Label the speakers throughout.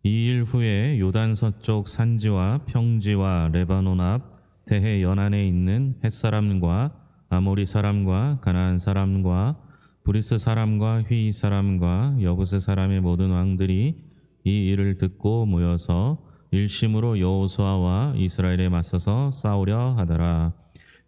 Speaker 1: 이 일 후에 요단 서쪽 산지와 평지와 레바논 앞 대해 연안에 있는 햇사람과 아모리 사람과 가나안 사람과 브리스 사람과 휘 사람과 여부스 사람의 모든 왕들이 이 일을 듣고 모여서 일심으로 여호수아와 이스라엘에 맞서서 싸우려 하더라.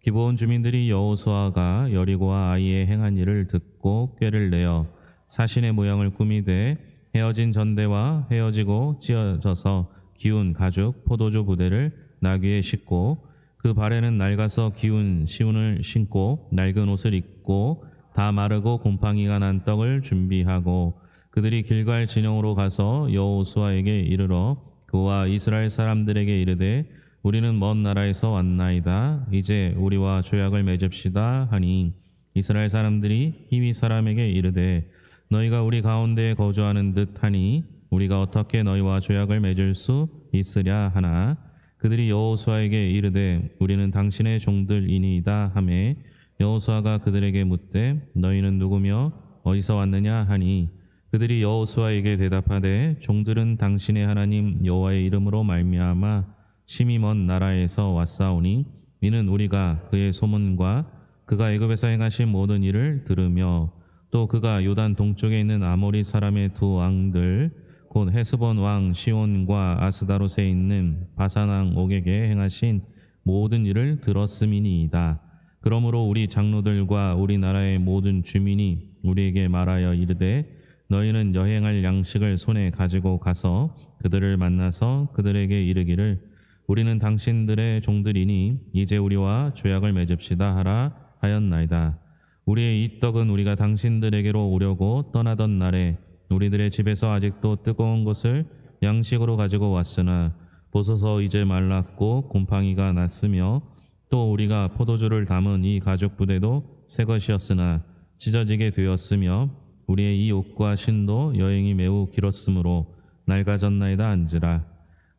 Speaker 1: 기브온 주민들이 여호수아가 여리고와 아이에 행한 일을 듣고 꾀를 내어 사신의 모양을 꾸미되 헤어진 전대와 헤어지고 찢어져서 기운 가죽 포도주 부대를 나귀에 싣고 그 발에는 낡아서 기운 시운을 신고 낡은 옷을 입고 다 마르고 곰팡이가 난 떡을 준비하고 그들이 길갈 진영으로 가서 여호수아에게 이르러 그와 이스라엘 사람들에게 이르되 우리는 먼 나라에서 왔나이다. 이제 우리와 조약을 맺읍시다 하니 이스라엘 사람들이 히위 사람에게 이르되 너희가 우리 가운데에 거주하는 듯하니 우리가 어떻게 너희와 조약을 맺을 수 있으랴 하나 그들이 여호수아에게 이르되 우리는 당신의 종들이니이다 하매 여호수아가 그들에게 묻되 너희는 누구며 어디서 왔느냐 하니 그들이 여호수아에게 대답하되 종들은 당신의 하나님 여호와의 이름으로 말미암아 심히 먼 나라에서 왔사오니 이는 우리가 그의 소문과 그가 애굽에서 행하신 모든 일을 들으며 또 그가 요단 동쪽에 있는 아모리 사람의 두 왕들 곧 헤스본 왕 시온과 아스다롯에 있는 바산 왕 옥에게 행하신 모든 일을 들었음이니이다. 그러므로 우리 장로들과 우리나라의 모든 주민이 우리에게 말하여 이르되 너희는 여행할 양식을 손에 가지고 가서 그들을 만나서 그들에게 이르기를 우리는 당신들의 종들이니 이제 우리와 조약을 맺읍시다 하라 하였나이다. 우리의 이 떡은 우리가 당신들에게로 오려고 떠나던 날에 우리들의 집에서 아직도 뜨거운 것을 양식으로 가지고 왔으나 보소서 이제 말랐고 곰팡이가 났으며 또 우리가 포도주를 담은 이 가죽 부대도 새 것이었으나 찢어지게 되었으며 우리의 이 옷과 신도 여행이 매우 길었으므로 낡아졌나이다 한지라.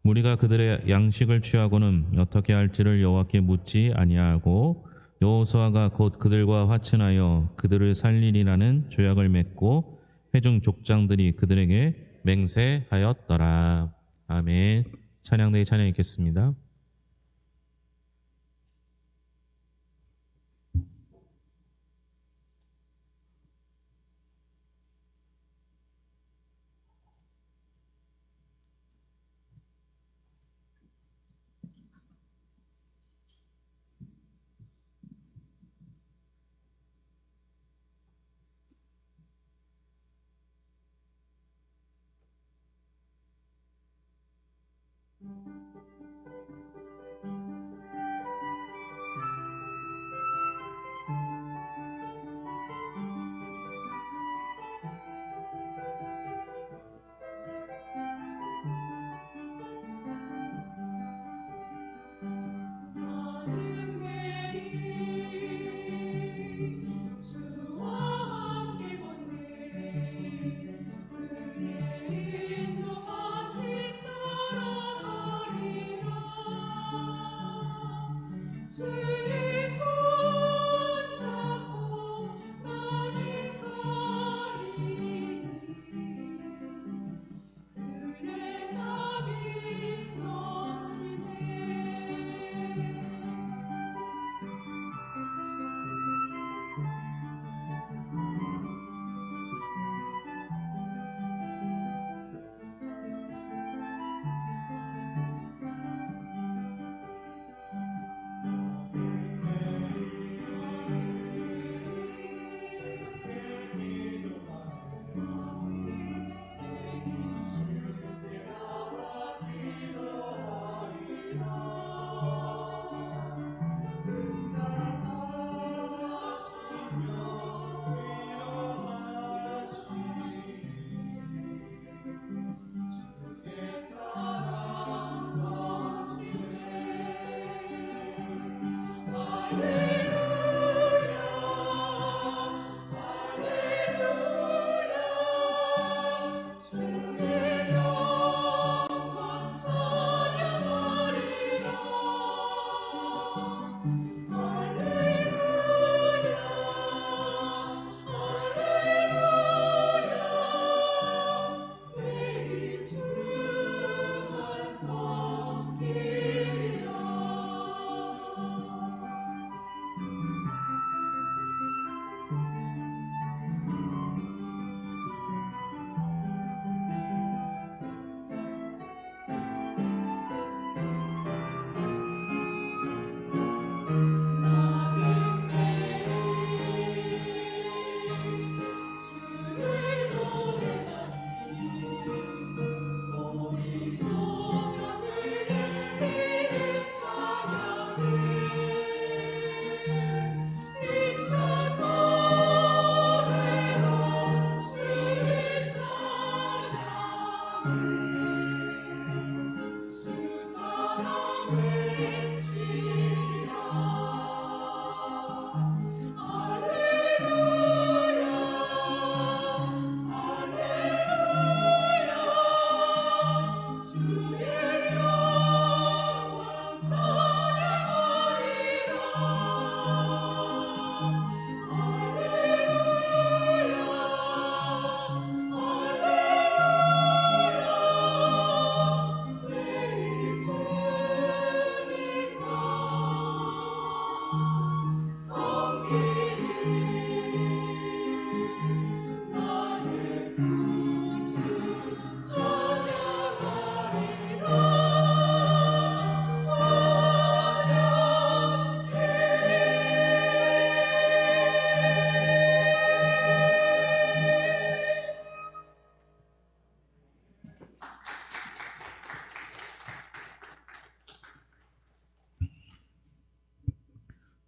Speaker 1: 우리가 그들의 양식을 취하고는 어떻게 할지를 여호와께 묻지 아니하고 여호수아가 곧 그들과 화친하여 그들을 살리리라는 조약을 맺고 회중 족장들이 그들에게 맹세하였더라. 아멘. 찬양대의 찬양 읽겠습니다.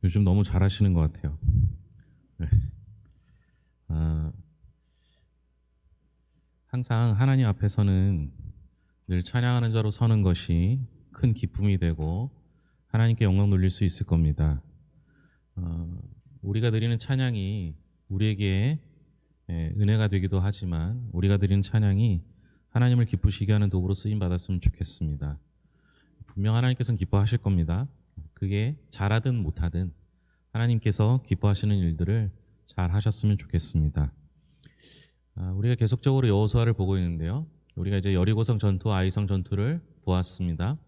Speaker 1: 요즘 너무 잘하시는 것 같아요. 네. 아, 항상 하나님 앞에서는 늘 찬양하는 자로 서는 것이 큰 기쁨이 되고 하나님께 영광 돌릴 수 있을 겁니다. 우리가 드리는 찬양이 우리에게 은혜가 되기도 하지만 우리가 드리는 찬양이 하나님을 기쁘시게 하는 도구로 쓰임 받았으면 좋겠습니다. 분명 하나님께서는 기뻐하실 겁니다. 그게 잘하든 못하든 하나님께서 기뻐하시는 일들을 잘 하셨으면 좋겠습니다. 우리가 계속적으로 여호수아를 보고 있는데요. 우리가 이제 여리고성 전투, 아이성 전투를 보았습니다.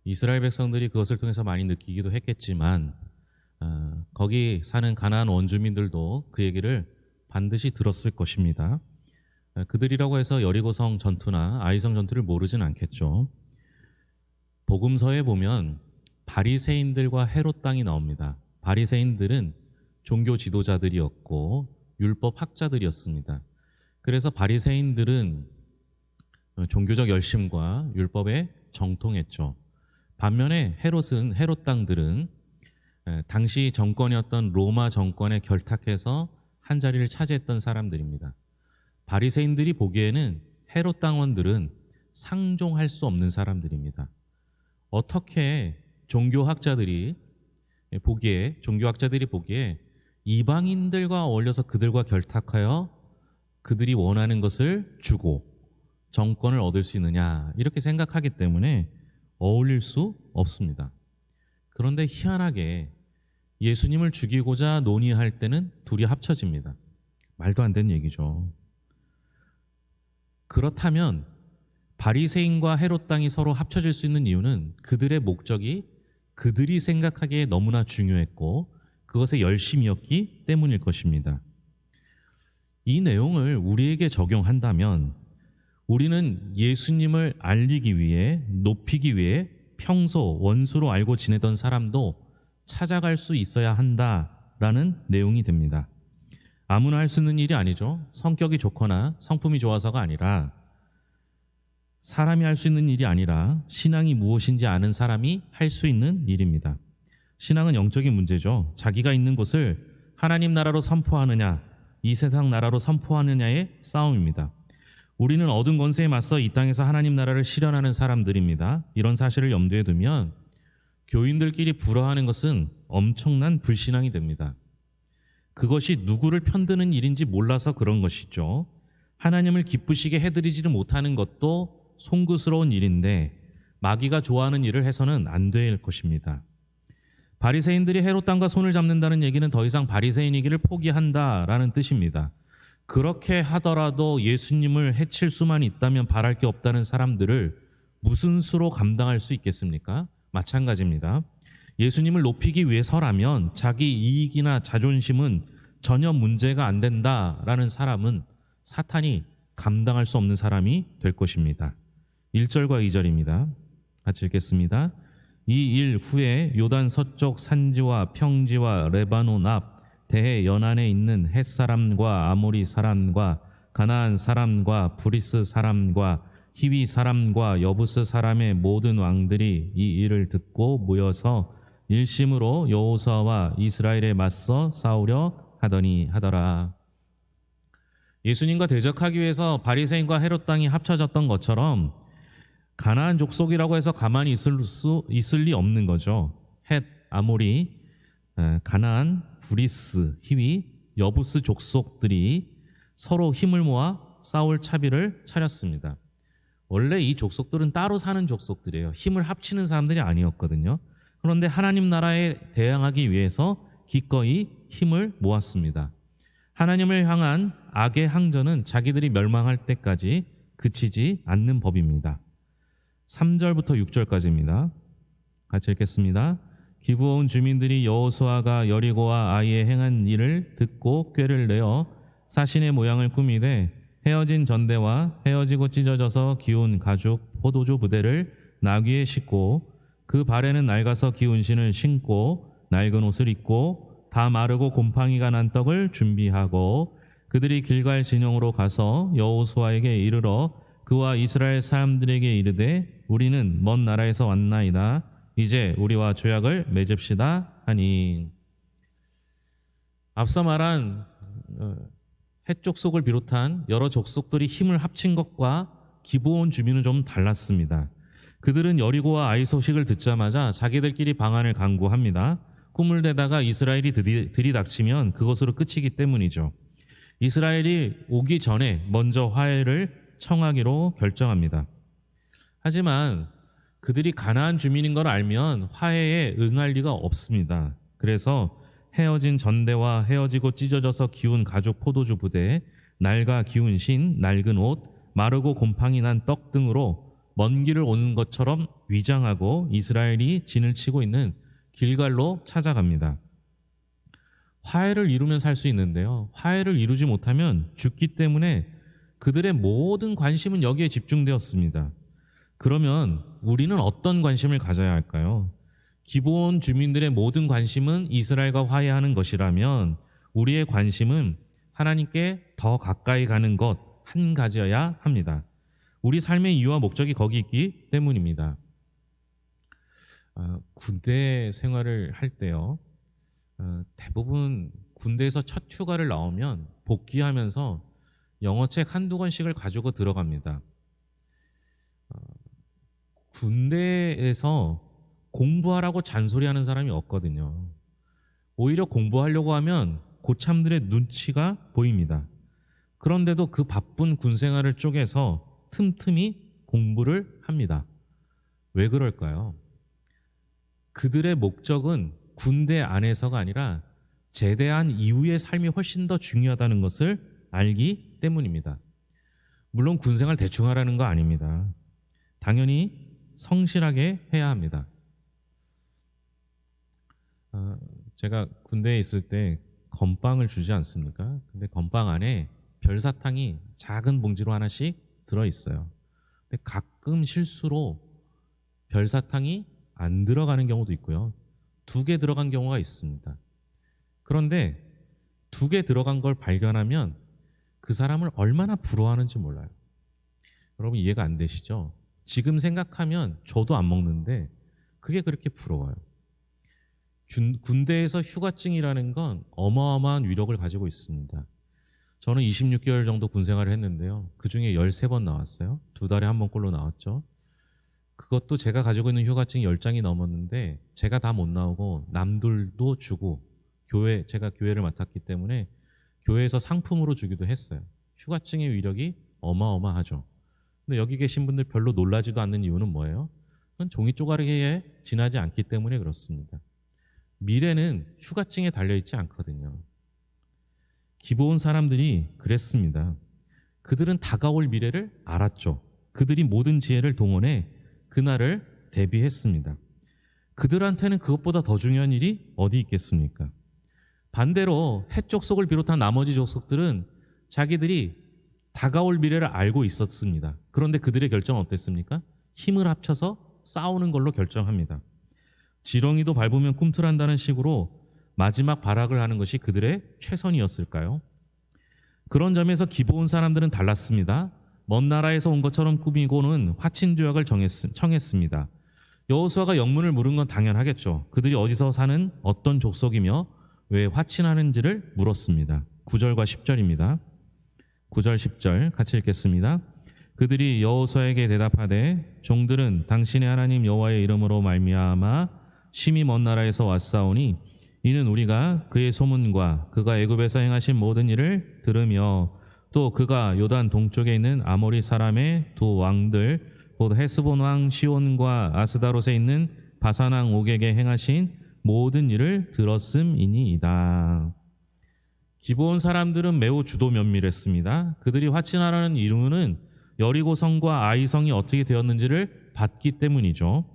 Speaker 1: 이스라엘 백성들이 그것을 통해서 많이 느끼기도 했겠지만 거기 사는 가나안 원주민들도 그 얘기를 반드시 들었을 것입니다. 그들이라고 해서 여리고성 전투나 아이성 전투를 모르진 않겠죠. 복음서에 보면 바리새인들과 헤롯 땅이 나옵니다. 바리새인들은 종교 지도자들이었고 율법 학자들이었습니다. 그래서 바리새인들은 종교적 열심과 율법에 정통했죠. 반면에 헤롯 땅들은 당시 정권이었던 로마 정권에 결탁해서 한 자리를 차지했던 사람들입니다. 바리새인들이 보기에는 헤롯 땅원들은 상종할 수 없는 사람들입니다. 어떻게 종교학자들이 보기에 이방인들과 어울려서 그들과 결탁하여 그들이 원하는 것을 주고 정권을 얻을 수 있느냐 이렇게 생각하기 때문에 어울릴 수 없습니다. 그런데 희한하게 예수님을 죽이고자 논의할 때는 둘이 합쳐집니다. 말도 안 되는 얘기죠. 그렇다면 바리새인과 헤롯 땅이 서로 합쳐질 수 있는 이유는 그들의 목적이 그들이 생각하기에 너무나 중요했고 그것에 열심이었기 때문일 것입니다. 이 내용을 우리에게 적용한다면 우리는 예수님을 알리기 위해, 높이기 위해 평소 원수로 알고 지내던 사람도 찾아갈 수 있어야 한다라는 내용이 됩니다. 아무나 할 수 있는 일이 아니죠. 성격이 좋거나 성품이 좋아서가 아니라 사람이 할 수 있는 일이 아니라 신앙이 무엇인지 아는 사람이 할 수 있는 일입니다. 신앙은 영적인 문제죠. 자기가 있는 곳을 하나님 나라로 선포하느냐, 이 세상 나라로 선포하느냐의 싸움입니다. 우리는 어두운 권세에 맞서 이 땅에서 하나님 나라를 실현하는 사람들입니다. 이런 사실을 염두에 두면 교인들끼리 불화하는 것은 엄청난 불신앙이 됩니다. 그것이 누구를 편드는 일인지 몰라서 그런 것이죠. 하나님을 기쁘시게 해드리지를 못하는 것도 송구스러운 일인데 마귀가 좋아하는 일을 해서는 안 될 것입니다. 바리새인들이 헤롯 땅과 손을 잡는다는 얘기는 더 이상 바리새인이기를 포기한다라는 뜻입니다. 그렇게 하더라도 예수님을 해칠 수만 있다면 바랄 게 없다는 사람들을 무슨 수로 감당할 수 있겠습니까? 마찬가지입니다. 예수님을 높이기 위해서라면 자기 이익이나 자존심은 전혀 문제가 안 된다라는 사람은 사탄이 감당할 수 없는 사람이 될 것입니다. 1절과 2절입니다. 같이 읽겠습니다. 이 일 후에 요단 서쪽 산지와 평지와 레바논 앞 대해 연안에 있는 헷 사람과 아모리 사람과 가나안 사람과 브리스 사람과 히위 사람과 여부스 사람의 모든 왕들이 이 일을 듣고 모여서 일심으로 여호수아와 이스라엘에 맞서 싸우려 하더라. 예수님과 대적하기 위해서 바리새인과 헤롯 땅이 합쳐졌던 것처럼 가나안 족속이라고 해서 가만히 있을 리 없는 거죠. 헷, 아모리, 가나안, 브리스, 히위, 여부스 족속들이 서로 힘을 모아 싸울 차비를 차렸습니다. 원래 이 족속들은 따로 사는 족속들이에요. 힘을 합치는 사람들이 아니었거든요. 그런데 하나님 나라에 대항하기 위해서 기꺼이 힘을 모았습니다. 하나님을 향한 악의 항전은 자기들이 멸망할 때까지 그치지 않는 법입니다. 3절부터 6절까지입니다. 같이 읽겠습니다. 기브온 주민들이 여호수아가 여리고와 아이에 행한 일을 듣고 꾀를 내어 사신의 모양을 꾸미되 헤어진 전대와 헤어지고 찢어져서 기운 가죽 포도주 부대를 나귀에 싣고 그 발에는 낡아서 기운 신을 신고 낡은 옷을 입고 다 마르고 곰팡이가 난 떡을 준비하고 그들이 길갈 진영으로 가서 여호수아에게 이르러 그와 이스라엘 사람들에게 이르되 우리는 먼 나라에서 왔나이다. 이제 우리와 조약을 맺읍시다 하니. 앞서 말한 헷 족속을 비롯한 여러 족속들이 힘을 합친 것과 기브온 주민은 좀 달랐습니다. 그들은 여리고와 아이 소식을 듣자마자 자기들끼리 방안을 강구합니다. 꿈을 대다가 이스라엘이 들이닥치면 그것으로 끝이기 때문이죠. 이스라엘이 오기 전에 먼저 화해를 청하기로 결정합니다. 하지만 그들이 가나안 주민인 걸 알면 화해에 응할 리가 없습니다. 그래서 헤어진 전대와 헤어지고 찢어져서 기운 가죽 포도주 부대, 낡아 기운 신, 낡은 옷, 마르고 곰팡이 난 떡 등으로 먼 길을 오는 것처럼 위장하고 이스라엘이 진을 치고 있는 길갈로 찾아갑니다. 화해를 이루면 살 수 있는데요. 화해를 이루지 못하면 죽기 때문에 그들의 모든 관심은 여기에 집중되었습니다. 그러면 우리는 어떤 관심을 가져야 할까요? 기브온 주민들의 모든 관심은 이스라엘과 화해하는 것이라면 우리의 관심은 하나님께 더 가까이 가는 것 한 가지여야 합니다. 우리 삶의 이유와 목적이 거기 있기 때문입니다. 군대 생활을 할 때요. 대부분 군대에서 첫 휴가를 나오면 복귀하면서 영어책 한두 권씩을 가지고 들어갑니다. 군대에서 공부하라고 잔소리하는 사람이 없거든요. 오히려 공부하려고 하면 고참들의 눈치가 보입니다. 그런데도 그 바쁜 군 생활을 쪼개서 틈틈이 공부를 합니다. 왜 그럴까요? 그들의 목적은 군대 안에서가 아니라 제대한 이후의 삶이 훨씬 더 중요하다는 것을 알기 때문입니다. 물론 군 생활 대충 하라는 거 아닙니다. 당연히 성실하게 해야 합니다. 제가 군대에 있을 때 건빵을 주지 않습니까? 근데 건빵 안에 별사탕이 작은 봉지로 하나씩 들어있어요. 근데 가끔 실수로 별사탕이 안 들어가는 경우도 있고요. 2개 들어간 경우가 있습니다. 그런데 2개 들어간 걸 발견하면 그 사람을 얼마나 부러워하는지 몰라요. 여러분 이해가 안 되시죠? 지금 생각하면 저도 안 먹는데 그게 그렇게 부러워요. 군대에서 휴가증이라는 건 어마어마한 위력을 가지고 있습니다. 저는 26개월 정도 군 생활을 했는데요. 그중에 13번 나왔어요. 2달에 한 번꼴로 나왔죠. 그것도 제가 가지고 있는 휴가증이 10장이 넘었는데 제가 다 못 나오고 남들도 주고 제가 교회를 맡았기 때문에 교회에서 상품으로 주기도 했어요. 휴가증의 위력이 어마어마하죠. 근데 여기 계신 분들 별로 놀라지도 않는 이유는 뭐예요? 그건 종이 쪼가리에 지나지 않기 때문에 그렇습니다. 미래는 휴가증에 달려있지 않거든요. 기브온 사람들이 그랬습니다. 그들은 다가올 미래를 알았죠. 그들이 모든 지혜를 동원해 그날을 대비했습니다. 그들한테는 그것보다 더 중요한 일이 어디 있겠습니까? 반대로 헷 족속을 비롯한 나머지 족속들은 자기들이 다가올 미래를 알고 있었습니다. 그런데 그들의 결정은 어땠습니까? 힘을 합쳐서 싸우는 걸로 결정합니다. 지렁이도 밟으면 꿈틀한다는 식으로 마지막 발악을 하는 것이 그들의 최선이었을까요? 그런 점에서 기브온 사람들은 달랐습니다. 먼 나라에서 온 것처럼 꾸미고는 화친 조약을 청했습니다. 여호수아가 영문을 물은 건 당연하겠죠. 그들이 어디서 사는 어떤 족속이며 왜 화친하는지를 물었습니다. 9절과 10절입니다. 9절 10절 같이 읽겠습니다. 그들이 여호수아에게 대답하되 종들은 당신의 하나님 여호와의 이름으로 말미암아 심히 먼 나라에서 왔사오니 이는 우리가 그의 소문과 그가 애굽에서 행하신 모든 일을 들으며 또 그가 요단 동쪽에 있는 아모리 사람의 2 왕들 곧 헤스본 왕 시온과 아스다롯에 있는 바산 왕 옥에게 행하신 모든 일을 들었음이니이다. 기브온 사람들은 매우 주도 면밀했습니다. 그들이 화친하라는 이유는 여리고성과 아이성이 어떻게 되었는지를 봤기 때문이죠.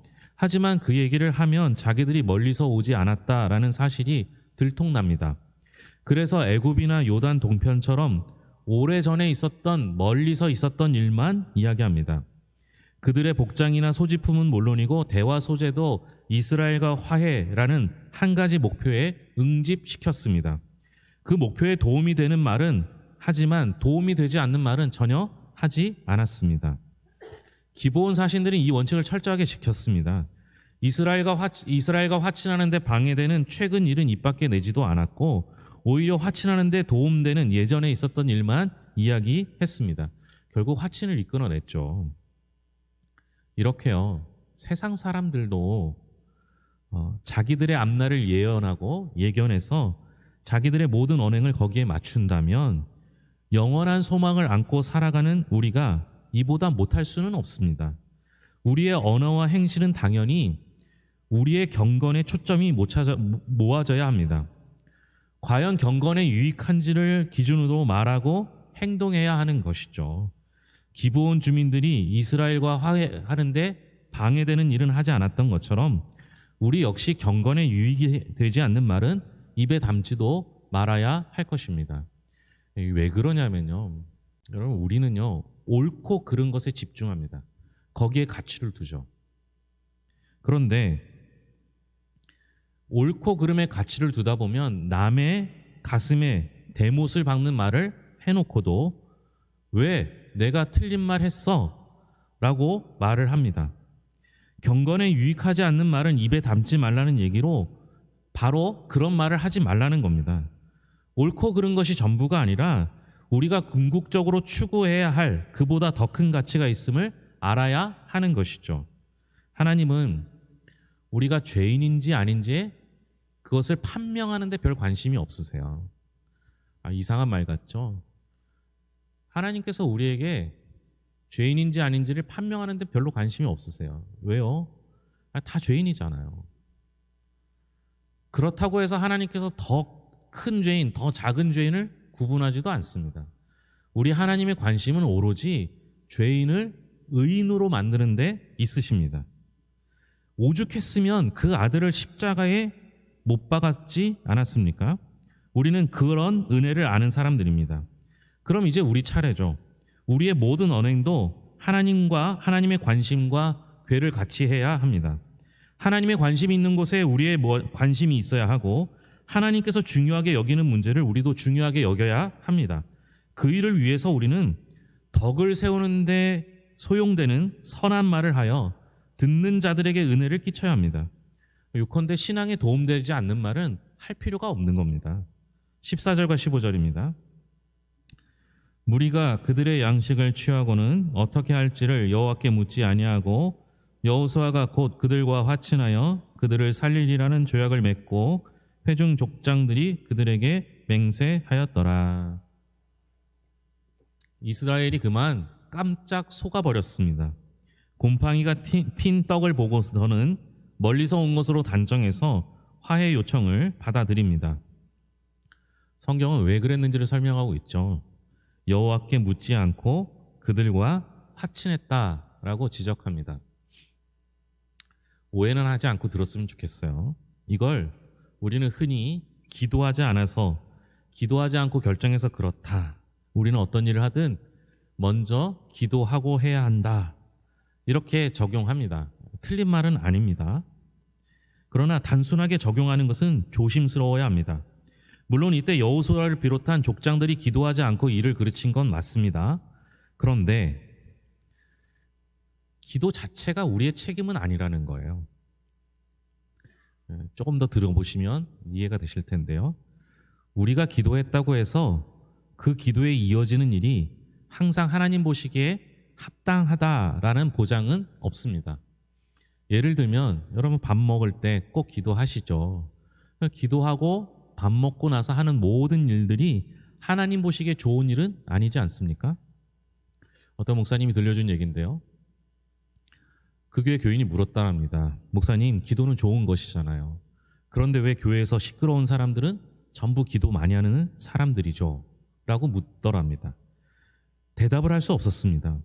Speaker 1: 하지만 그 얘기를 하면 자기들이 멀리서 오지 않았다라는 사실이 들통납니다. 그래서 애굽이나 요단 동편처럼 오래전에 있었던 멀리서 있었던 일만 이야기합니다. 그들의 복장이나 소지품은 물론이고 대화 소재도 이스라엘과 화해라는 한 가지 목표에 응집시켰습니다. 그 목표에 도움이 되는 말은 하지만 도움이 되지 않는 말은 전혀 하지 않았습니다. 기브온 사신들은 이 원칙을 철저하게 지켰습니다. 이스라엘과 화친하는 데 방해되는 최근 일은 입 밖에 내지도 않았고 오히려 화친하는 데 도움되는 예전에 있었던 일만 이야기했습니다. 결국 화친을 이끌어냈죠. 이렇게요. 세상 사람들도 자기들의 앞날을 예언하고 예견해서 자기들의 모든 언행을 거기에 맞춘다면 영원한 소망을 안고 살아가는 우리가 이보다 못할 수는 없습니다. 우리의 언어와 행실은 당연히 우리의 경건에 초점이 모아져야 합니다. 과연 경건에 유익한지를 기준으로 말하고 행동해야 하는 것이죠. 기브온 주민들이 이스라엘과 화해하는데 방해되는 일은 하지 않았던 것처럼 우리 역시 경건에 유익이 되지 않는 말은 입에 담지도 말아야 할 것입니다. 왜 그러냐면요. 여러분, 우리는요, 옳고 그른 것에 집중합니다. 거기에 가치를 두죠. 그런데 옳고 그름에 가치를 두다 보면 남의 가슴에 대못을 박는 말을 해놓고도 왜 내가 틀린 말 했어? 라고 말을 합니다. 경건에 유익하지 않는 말은 입에 담지 말라는 얘기로 바로 그런 말을 하지 말라는 겁니다. 옳고 그른 것이 전부가 아니라 우리가 궁극적으로 추구해야 할 그보다 더 큰 가치가 있음을 알아야 하는 것이죠. 하나님은 우리가 죄인인지 아닌지 그것을 판명하는 데 별 관심이 없으세요. 이상한 말 같죠? 하나님께서 우리에게 죄인인지 아닌지를 판명하는 데 별로 관심이 없으세요. 왜요? 다 죄인이잖아요. 그렇다고 해서 하나님께서 더 큰 죄인, 더 작은 죄인을 구분하지도 않습니다. 우리 하나님의 관심은 오로지 죄인을 의인으로 만드는 데 있으십니다. 오죽했으면 그 아들을 십자가에 못 박았지 않았습니까? 우리는 그런 은혜를 아는 사람들입니다. 그럼 이제 우리 차례죠. 우리의 모든 언행도 하나님의 관심과 궤를 같이 해야 합니다. 하나님의 관심이 있는 곳에 우리의 관심이 있어야 하고 하나님께서 중요하게 여기는 문제를 우리도 중요하게 여겨야 합니다. 그 일을 위해서 우리는 덕을 세우는데 소용되는 선한 말을 하여 듣는 자들에게 은혜를 끼쳐야 합니다. 요컨대 신앙에 도움되지 않는 말은 할 필요가 없는 겁니다. 14절과 15절입니다. 무리가 그들의 양식을 취하고는 어떻게 할지를 여호와께 묻지 아니하고 여호수아가 곧 그들과 화친하여 그들을 살리리라는 조약을 맺고 회중 족장들이 그들에게 맹세하였더라. 이스라엘이 그만 깜짝 속아버렸습니다. 곰팡이가 핀 떡을 보고서는 멀리서 온 것으로 단정해서 화해 요청을 받아들입니다. 성경은 왜 그랬는지를 설명하고 있죠. 여호와께 묻지 않고 그들과 화친했다라고 지적합니다. 오해는 하지 않고 들었으면 좋겠어요. 이걸 우리는 흔히 기도하지 않고 결정해서 그렇다. 우리는 어떤 일을 하든 먼저 기도하고 해야 한다. 이렇게 적용합니다. 틀린 말은 아닙니다. 그러나 단순하게 적용하는 것은 조심스러워야 합니다. 물론 이때 여호수아를 비롯한 족장들이 기도하지 않고 일을 그르친 건 맞습니다. 그런데 기도 자체가 우리의 책임은 아니라는 거예요. 조금 더 들어보시면 이해가 되실 텐데요. 우리가 기도했다고 해서 그 기도에 이어지는 일이 항상 하나님 보시기에 합당하다라는 보장은 없습니다. 예를 들면 여러분 밥 먹을 때 꼭 기도하시죠. 기도하고 밥 먹고 나서 하는 모든 일들이 하나님 보시기에 좋은 일은 아니지 않습니까? 어떤 목사님이 들려준 얘기인데요. 그 교회 교인이 물었다랍니다. 목사님, 기도는 좋은 것이잖아요. 그런데 왜 교회에서 시끄러운 사람들은 전부 기도 많이 하는 사람들이죠? 라고 묻더랍니다. 대답을 할 수 없었습니다.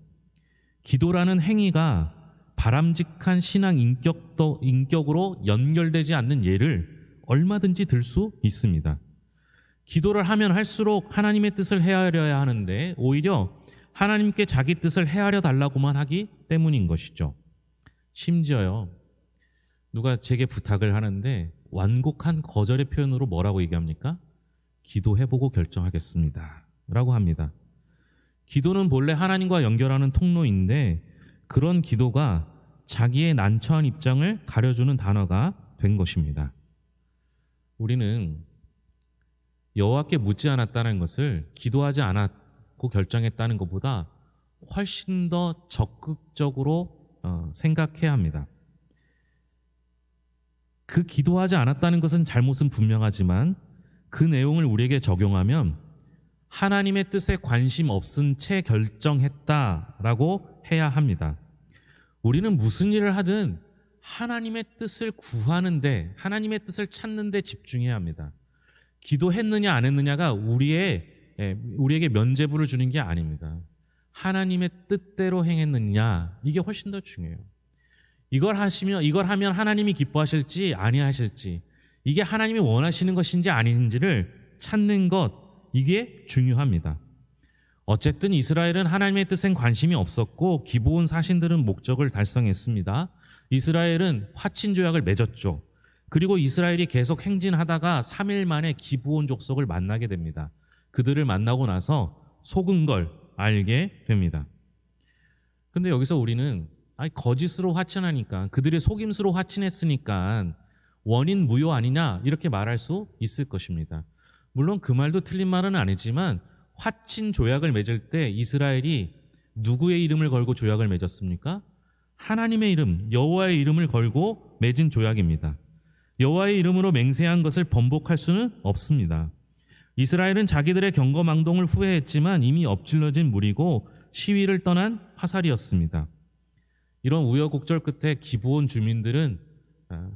Speaker 1: 기도라는 행위가 바람직한 신앙 인격으로 연결되지 않는 예를 얼마든지 들 수 있습니다. 기도를 하면 할수록 하나님의 뜻을 헤아려야 하는데 오히려 하나님께 자기 뜻을 헤아려 달라고만 하기 때문인 것이죠. 심지어요, 누가 제게 부탁을 하는데 완곡한 거절의 표현으로 뭐라고 얘기합니까? 기도해보고 결정하겠습니다 라고 합니다. 기도는 본래 하나님과 연결하는 통로인데 그런 기도가 자기의 난처한 입장을 가려주는 단어가 된 것입니다. 우리는 여호와께 묻지 않았다는 것을 기도하지 않았고 결정했다는 것보다 훨씬 더 적극적으로 생각해야 합니다. 그 기도하지 않았다는 것은 잘못은 분명하지만 그 내용을 우리에게 적용하면 하나님의 뜻에 관심 없은 채 결정했다라고 해야 합니다. 우리는 무슨 일을 하든 하나님의 뜻을 구하는데, 하나님의 뜻을 찾는데 집중해야 합니다. 기도했느냐 안 했느냐가 우리에게 면죄부를 주는 게 아닙니다. 하나님의 뜻대로 행했느냐, 이게 훨씬 더 중요해요. 이걸 하면 하나님이 기뻐하실지 아니하실지, 이게 하나님이 원하시는 것인지 아닌지를 찾는 것, 이게 중요합니다. 어쨌든 이스라엘은 하나님의 뜻엔 관심이 없었고 기브온 사신들은 목적을 달성했습니다. 이스라엘은 화친 조약을 맺었죠. 그리고 이스라엘이 계속 행진하다가 3일 만에 기브온 족속을 만나게 됩니다. 그들을 만나고 나서 속은 걸 알게 됩니다. 근데 여기서 우리는 거짓으로 화친하니까, 그들의 속임수로 화친했으니까 원인 무효 아니냐 이렇게 말할 수 있을 것입니다. 물론 그 말도 틀린 말은 아니지만 화친 조약을 맺을 때 이스라엘이 누구의 이름을 걸고 조약을 맺었습니까? 하나님의 이름, 여호와의 이름을 걸고 맺은 조약입니다. 여호와의 이름으로 맹세한 것을 번복할 수는 없습니다. 이스라엘은 자기들의 경거망동을 후회했지만 이미 엎질러진 물이고 시위를 떠난 화살이었습니다. 이런 우여곡절 끝에 기브온 주민들은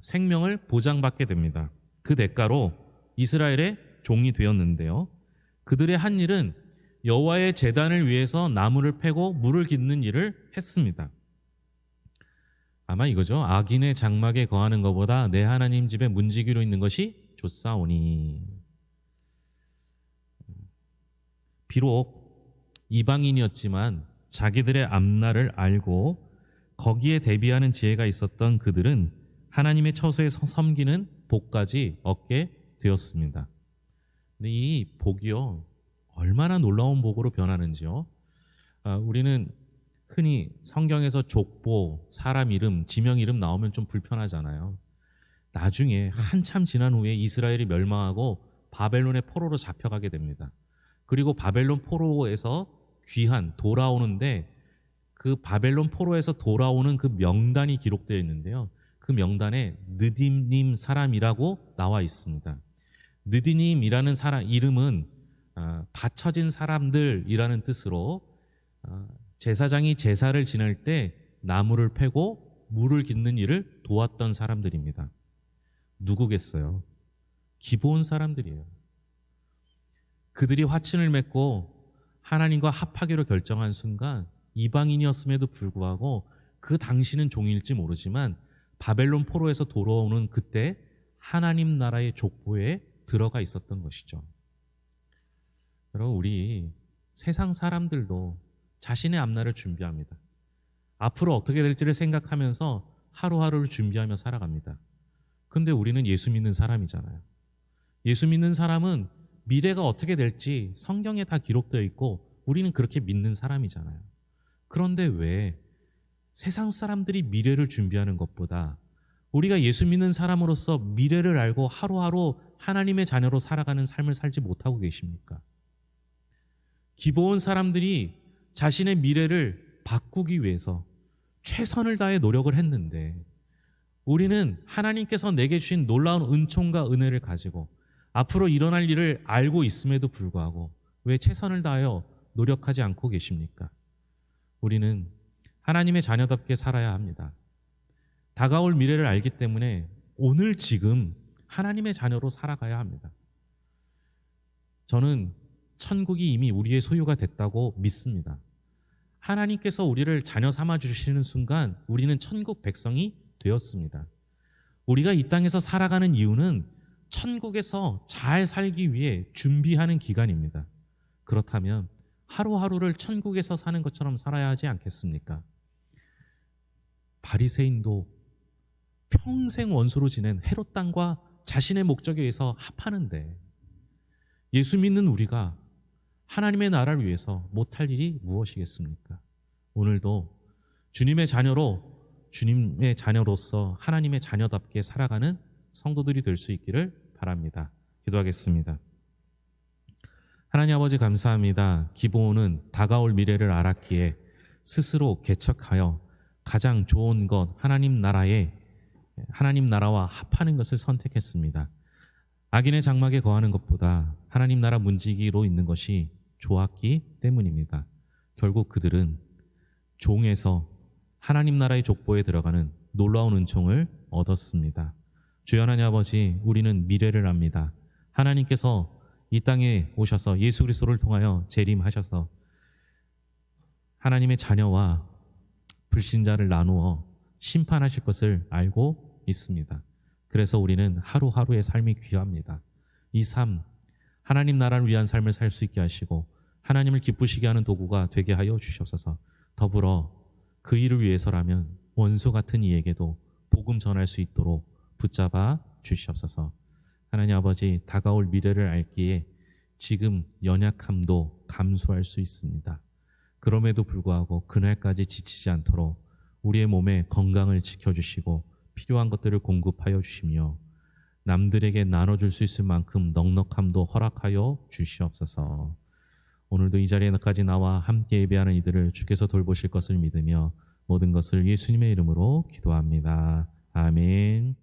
Speaker 1: 생명을 보장받게 됩니다. 그 대가로 이스라엘의 종이 되었는데요. 그들의 한 일은 여호와의 제단을 위해서 나무를 패고 물을 깃는 일을 했습니다. 아마 이거죠. 악인의 장막에 거하는 것보다 내 하나님 집에 문지기로 있는 것이 좋사오니. 비록 이방인이었지만 자기들의 앞날을 알고 거기에 대비하는 지혜가 있었던 그들은 하나님의 처소에서 섬기는 복까지 얻게 되었습니다. 근데 이 복이요, 얼마나 놀라운 복으로 변하는지요. 우리는 흔히 성경에서 족보, 사람 이름, 지명 이름 나오면 좀 불편하잖아요. 나중에 한참 지난 후에 이스라엘이 멸망하고 바벨론의 포로로 잡혀가게 됩니다. 그리고 바벨론 포로에서 돌아오는데 그 바벨론 포로에서 돌아오는 그 명단이 기록되어 있는데요. 그 명단에 느딤님 사람이라고 나와 있습니다. 느디님이라는 이름은 바쳐진 사람들이라는 뜻으로 제사장이 제사를 지낼 때 나무를 패고 물을 깃는 일을 도왔던 사람들입니다. 누구겠어요? 기브온 사람들이에요. 그들이 화친을 맺고 하나님과 합하기로 결정한 순간 이방인이었음에도 불구하고 그 당시는 종일지 모르지만 바벨론 포로에서 돌아오는 그때 하나님 나라의 족보에 들어가 있었던 것이죠. 여러분, 우리 세상 사람들도 자신의 앞날을 준비합니다. 앞으로 어떻게 될지를 생각하면서 하루하루를 준비하며 살아갑니다. 근데 우리는 예수 믿는 사람이잖아요. 예수 믿는 사람은 미래가 어떻게 될지 성경에 다 기록되어 있고 우리는 그렇게 믿는 사람이잖아요. 그런데 왜 세상 사람들이 미래를 준비하는 것보다 우리가 예수 믿는 사람으로서 미래를 알고 하루하루 하나님의 자녀로 살아가는 삶을 살지 못하고 계십니까? 기브온 사람들이 자신의 미래를 바꾸기 위해서 최선을 다해 노력을 했는데 우리는 하나님께서 내게 주신 놀라운 은총과 은혜를 가지고 앞으로 일어날 일을 알고 있음에도 불구하고 왜 최선을 다하여 노력하지 않고 계십니까? 우리는 하나님의 자녀답게 살아야 합니다. 다가올 미래를 알기 때문에 오늘 지금 하나님의 자녀로 살아가야 합니다. 저는 천국이 이미 우리의 소유가 됐다고 믿습니다. 하나님께서 우리를 자녀 삼아 주시는 순간 우리는 천국 백성이 되었습니다. 우리가 이 땅에서 살아가는 이유는 천국에서 잘 살기 위해 준비하는 기간입니다. 그렇다면 하루하루를 천국에서 사는 것처럼 살아야 하지 않겠습니까? 바리새인도 평생 원수로 지낸 헤롯 땅과 자신의 목적에 의해서 합하는데 예수 믿는 우리가 하나님의 나라를 위해서 못할 일이 무엇이겠습니까? 오늘도 주님의 자녀로서 하나님의 자녀답게 살아가는 성도들이 될 수 있기를 바랍니다. 기도하겠습니다. 하나님 아버지 감사합니다. 기브온은 다가올 미래를 알았기에 스스로 개척하여 가장 좋은 것 하나님 나라와 합하는 것을 선택했습니다. 악인의 장막에 거하는 것보다 하나님 나라 문지기로 있는 것이 좋았기 때문입니다. 결국 그들은 종에서 하나님 나라의 족보에 들어가는 놀라운 은총을 얻었습니다. 주여 하나님 아버지, 우리는 미래를 압니다. 하나님께서 이 땅에 오셔서 예수 그리스도를 통하여 재림하셔서 하나님의 자녀와 불신자를 나누어 심판하실 것을 알고 있습니다. 그래서 우리는 하루하루의 삶이 귀합니다. 이 삶, 하나님 나라를 위한 삶을 살 수 있게 하시고 하나님을 기쁘시게 하는 도구가 되게 하여 주시옵소서. 더불어 그 일을 위해서라면 원수 같은 이에게도 복음 전할 수 있도록 붙잡아 주시옵소서. 하나님 아버지, 다가올 미래를 알기에 지금 연약함도 감수할 수 있습니다. 그럼에도 불구하고 그날까지 지치지 않도록 우리의 몸의 건강을 지켜주시고 필요한 것들을 공급하여 주시며 남들에게 나눠줄 수 있을 만큼 넉넉함도 허락하여 주시옵소서. 오늘도 이 자리에까지 나와 함께 예배하는 이들을 주께서 돌보실 것을 믿으며 모든 것을 예수님의 이름으로 기도합니다. 아멘.